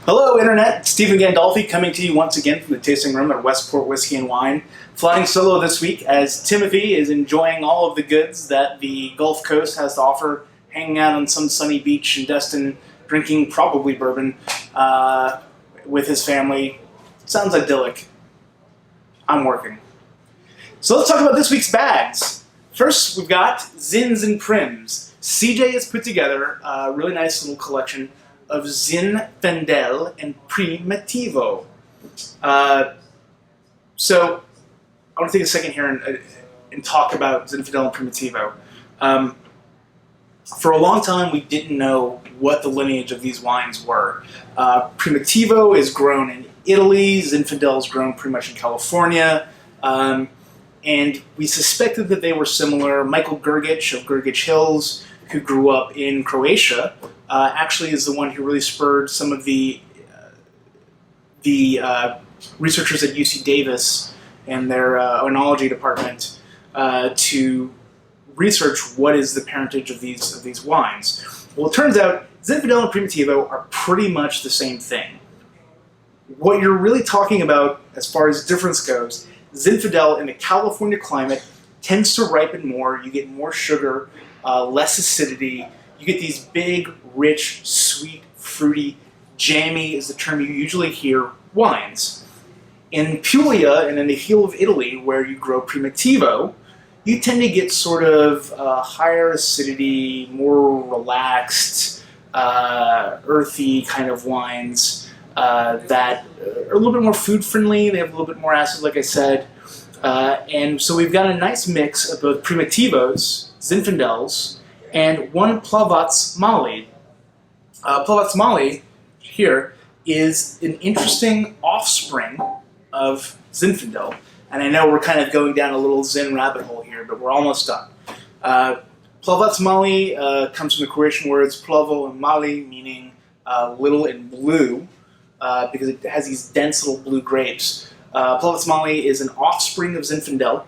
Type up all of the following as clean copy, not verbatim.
Hello, Internet. Stephen Gandolfi coming to you once again from the tasting room at Westport Whiskey and Wine. Flying solo this week as Timothy is enjoying all of the goods that the Gulf Coast has to offer, hanging out on some sunny beach in Destin, drinking probably bourbon with his family. Sounds idyllic. I'm working. So let's talk about this week's bags. First, we've got Zins and Prims. CJ has put together a really nice little collection of Zinfandel and Primitivo. So I want to take a second here and talk about Zinfandel and Primitivo. For a long time, we didn't know what the lineage of these wines were. Primitivo is grown in Italy. Zinfandel is grown pretty much in California. And we suspected that they were similar. Michael Grgic of Grgic Hills, who grew up in Croatia, actually is the one who really spurred some of the researchers at UC Davis and their oenology department to research what is the parentage of these wines. Well, it turns out Zinfandel and Primitivo are pretty much the same thing. What you're really talking about as far as difference goes, Zinfandel in the California climate tends to ripen more. You get more sugar, less acidity. You get these big, rich, sweet, fruity, jammy is the term you usually hear, wines. In Puglia and in the heel of Italy, where you grow Primitivo, you tend to get sort of higher acidity, more relaxed, earthy kind of wines that are a little bit more food-friendly. They have a little bit more acid, like I said. And so we've got a nice mix of both Primitivos, Zinfandels, and one Plavac Mali. Plavac Mali here is an interesting offspring of Zinfandel. And I know we're kind of going down a little Zin rabbit hole here, but we're almost done. Plavac Mali comes from the Croatian words plavo and mali, meaning little and blue, because it has these dense little blue grapes. Plavac Mali is an offspring of Zinfandel.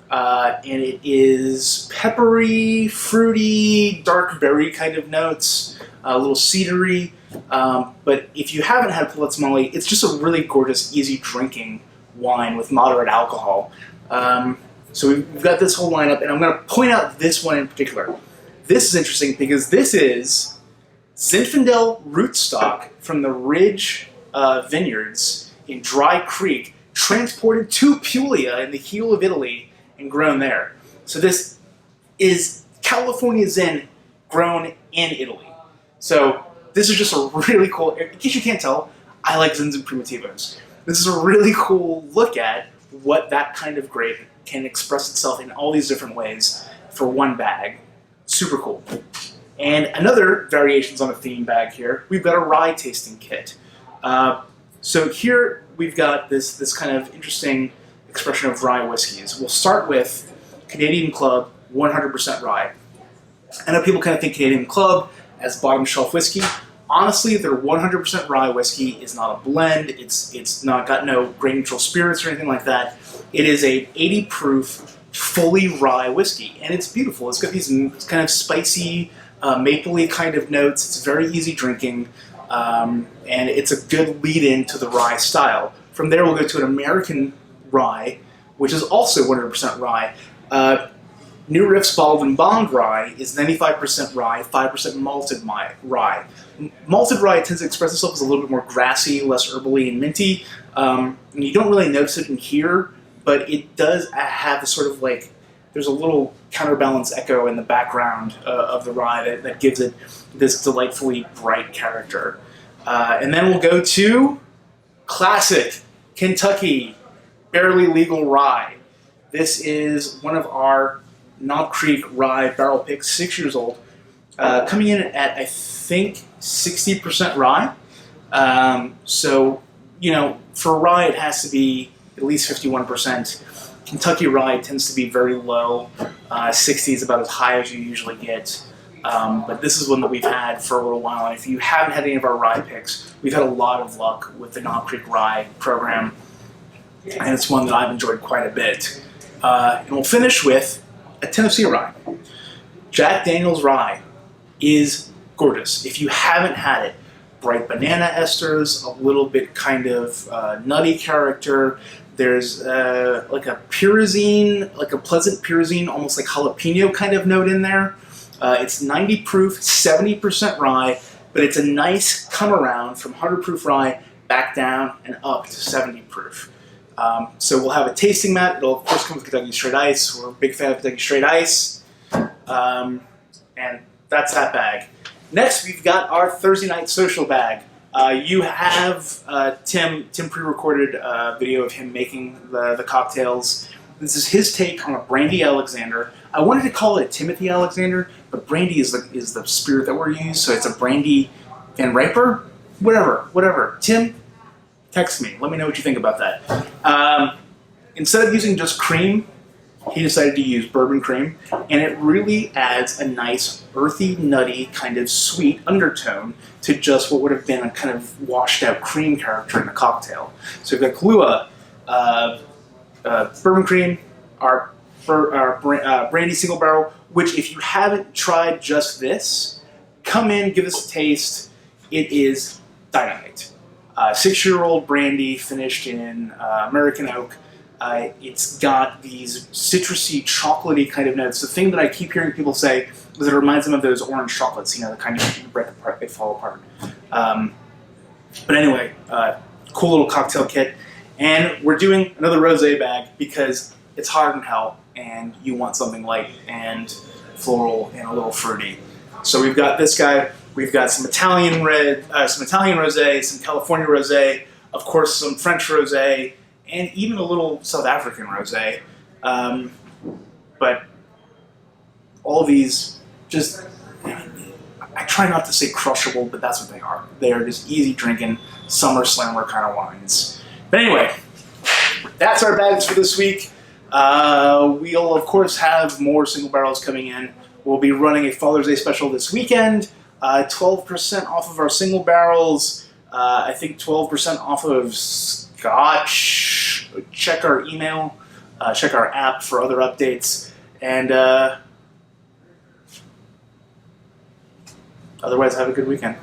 And it is peppery, fruity, dark berry kind of notes, a little cedary. But if you haven't had Plavac Mali, it's just a really gorgeous, easy drinking wine with moderate alcohol. So we've got this whole lineup, and I'm going to point out this one in particular. This is interesting because this is Zinfandel rootstock from the Ridge vineyards in Dry Creek, transported to Puglia in the heel of Italy and grown there. So this is California Zin grown in Italy. So this is just a really cool, in case you can't tell, I like Zins and Primitivos. This is a really cool look at what that kind of grape can express itself in all these different ways for one bag. Super cool. And another variations on a theme bag here, we've got a Rye Tasting Kit. So here we've got this kind of interesting expression of rye whiskeys. We'll start with Canadian Club 100% rye. I know people kind of think Canadian Club as bottom shelf whiskey. Honestly, their 100% rye whiskey is not a blend. It's not got no grain neutral spirits or anything like that. It is a 80 proof, fully rye whiskey, and it's beautiful. It's got these kind of spicy, mapley kind of notes. It's very easy drinking, and it's a good lead-in to the rye style. From there, we'll go to an American rye, which is also 100% rye. New Riff's Bottled-in-Bond rye is 95% rye, 5% malted rye. Malted rye tends to express itself as a little bit more grassy, less herbally and minty. And you don't really notice it in here, but it does have a sort of like, there's a little counterbalance echo in the background of the rye that gives it this delightfully bright character. And then we'll go to classic Kentucky barely legal rye. This is one of our Knob Creek rye barrel picks, 6 years old, coming in at, I think, 60% rye. So, you know, for rye it has to be at least 51%. Kentucky rye tends to be very low. 60 is about as high as you usually get. But this is one that we've had for a little while. And if you haven't had any of our rye picks, we've had a lot of luck with the Knob Creek rye program. And it's one that I've enjoyed quite a bit. And we'll finish with a Tennessee rye. Jack Daniel's rye is gorgeous. If you haven't had it, bright banana esters, a little bit kind of nutty character. There's like a pyrazine, like a pleasant pyrazine, almost like jalapeno kind of note in there. It's 90 proof, 70% rye, but it's a nice come around from 100 proof rye back down and up to 70 proof. So we'll have a tasting mat. It'll of course come with Kentucky Straight Ice. We're a big fan of Kentucky Straight Ice. And that's that bag. Next, we've got our Thursday night social bag. You have Tim pre-recorded a video of him making the cocktails. This is his take on a Brandy Alexander. I wanted to call it a Timothy Alexander, but Brandy is the spirit that we're using, so it's a Brandy Van Riper? Whatever. Tim, text me. Let me know what you think about that. Instead of using just cream, he decided to use bourbon cream, and it really adds a nice earthy, nutty, kind of sweet undertone to just what would have been a kind of washed out cream character in the cocktail. So we've got Kahlua, bourbon cream, our Brandy single barrel, which if you haven't tried just this, come in, give us a taste. It is dynamite. 6-year-old brandy finished in American oak. It's got these citrusy, chocolatey kind of notes. The thing that I keep hearing people say is that it reminds them of those orange chocolates, the kind of you break apart, they fall apart. But anyway, cool little cocktail kit. And we're doing another rosé bag because it's hot in hell and you want something light and floral and a little fruity. So we've got this guy. We've got some Italian rosé, some California rosé, of course some French rosé, and even a little South African rosé. But all of these just, I try not to say crushable, but that's what they are. They are just easy drinking, summer slammer kind of wines. But anyway, that's our bags for this week. We'll of course have more single barrels coming in. We'll be running a Father's Day special this weekend. 12% off of our single barrels. I think 12% off of Scotch. Check our email. Check our app for other updates. And otherwise, have a good weekend.